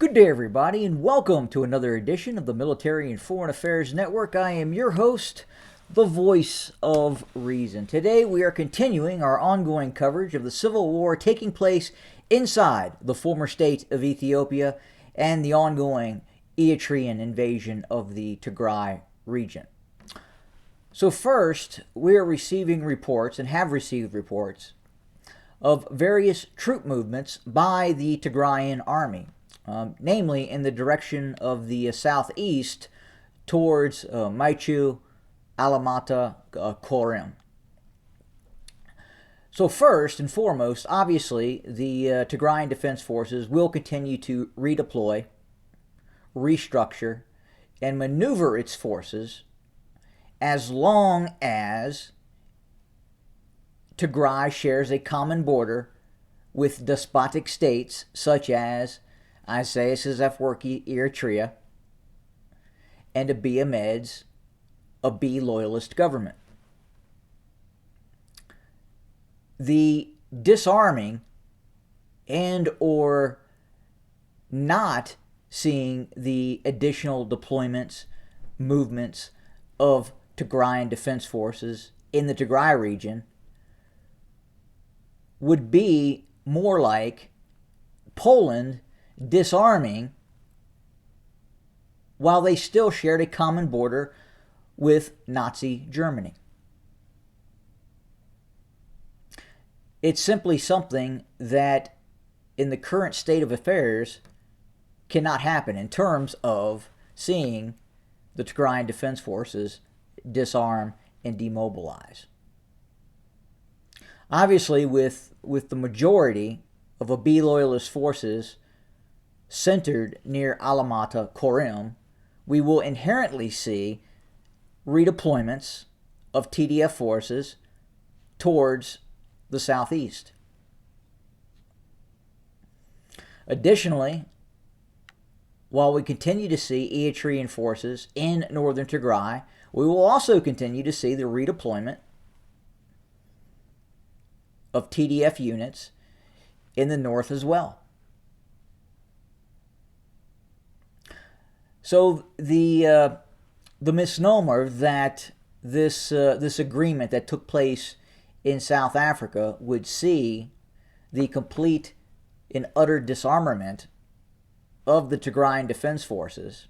Good day, everybody, and welcome to another edition of the Military and Foreign Affairs Network. I am your host, the Voice of Reason. Today, we are continuing our ongoing coverage of the civil war taking place inside the former state of Ethiopia and the ongoing Eritrean invasion of the Tigray region. So first, we are receiving reports and have received reports of various troop movements by the Tigrayan army. Namely in the direction of the southeast towards Maichu, Alamata, Korim. So first and foremost, obviously, the Tigrayan Defense Forces will continue to redeploy, restructure, and maneuver its forces as long as Tigray shares a common border with despotic states such as Isaias Afwerki, Eritrea, and Abiy Ahmed's Abiy loyalist government. The disarming and or not seeing the additional deployments, movements of Tigrayan defense forces in the Tigray region would be more like Poland disarming while they still shared a common border with Nazi Germany. It's simply something that in the current state of affairs cannot happen in terms of seeing the Tigrayan Defense Forces disarm and demobilize. Obviously, with the majority of Abiy loyalist forces centered near Alamata, Korim, we will inherently see redeployments of TDF forces towards the southeast. Additionally, while we continue to see Eritrean forces in northern Tigray, we will also continue to see the redeployment of TDF units in the north as well. So the misnomer that this agreement that took place in South Africa would see the complete and utter disarmament of the Tigrayan Defense Forces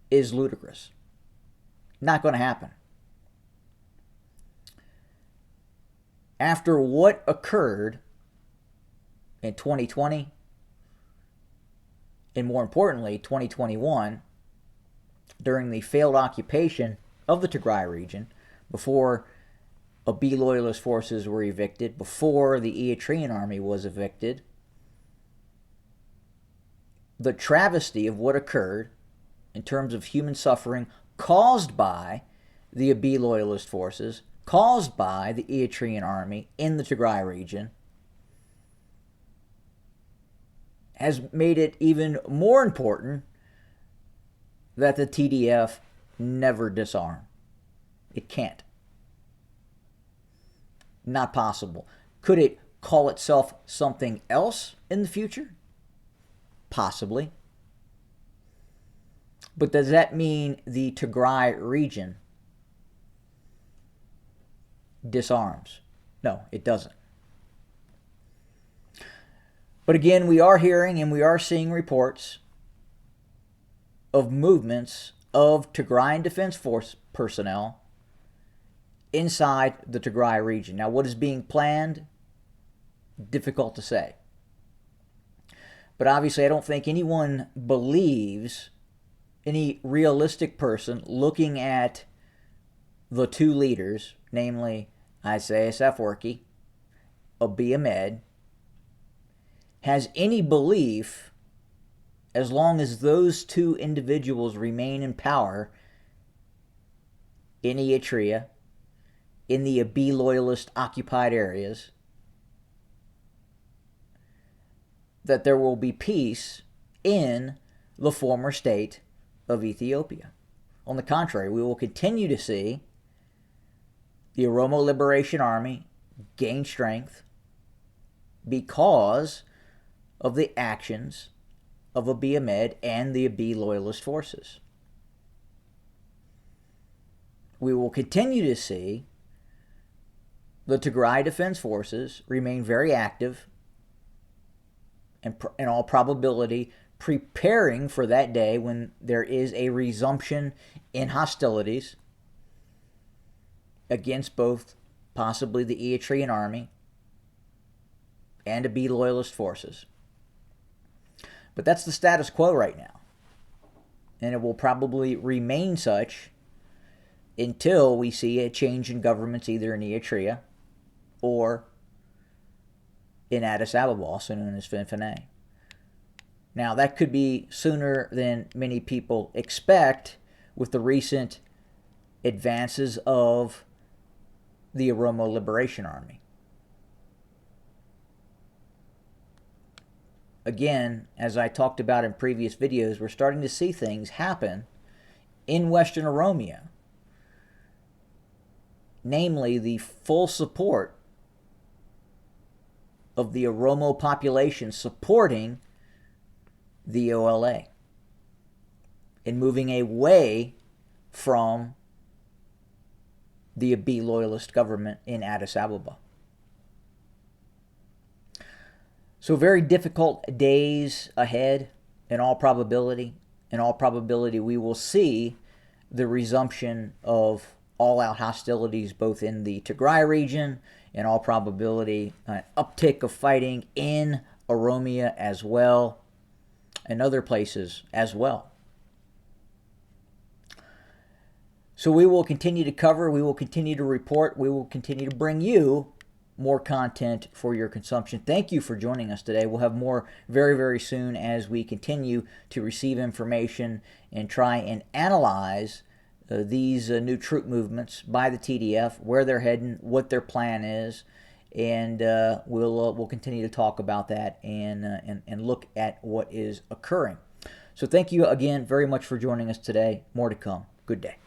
is ludicrous. Not going to happen. After what occurred in 2020, and more importantly, 2021, during the failed occupation of the Tigray region, before Abiy loyalist forces were evicted, before the Eritrean army was evicted, the travesty of what occurred in terms of human suffering caused by the Abiy loyalist forces, caused by the Eritrean army in the Tigray region, has made it even more important that the TDF never disarm. It can't. Not possible. Could it call itself something else in the future? Possibly. But does that mean the Tigray region disarms? No, it doesn't. But again, we are hearing and we are seeing reports of movements of Tigrayan Defense Force personnel inside the Tigray region. Now, what is being planned? Difficult to say. But obviously, I don't think anyone believes, any realistic person looking at the two leaders, namely Isaias Afwerki, Abiy Ahmed, has any belief, as long as those two individuals remain in power in Eritrea, in the Abiy loyalist occupied areas, that there will be peace in the former state of Ethiopia. On the contrary, we will continue to see the Oromo Liberation Army gain strength because of the actions of Abiy Ahmed and the Abiy loyalist forces. We will continue to see the Tigray Defense Forces remain very active and, in all probability, preparing for that day when there is a resumption in hostilities against both possibly the Eritrean army and Abiy loyalist forces. But that's the status quo right now. And it will probably remain such until we see a change in governments either in Eritrea or in Addis Ababa, also known as Finfinne. Now, that could be sooner than many people expect with the recent advances of the Oromo Liberation Army. Again, as I talked about in previous videos, we're starting to see things happen in Western Oromia. Namely, the full support of the Oromo population supporting the OLA and moving away from the Abiy loyalist government in Addis Ababa. So very difficult days ahead in all probability. In all probability, we will see the resumption of all-out hostilities both in the Tigray region, in all probability an uptick of fighting in Oromia as well, and other places as well. So we will continue to cover, we will continue to report, we will continue to bring you more content for your consumption. Thank you for joining us today. We'll have more very, very soon as we continue to receive information and try and analyze these new troop movements by the TDF, where they're heading, what their plan is, and we'll continue to talk about that and look at what is occurring. So thank you again very much for joining us today. More to come. Good day.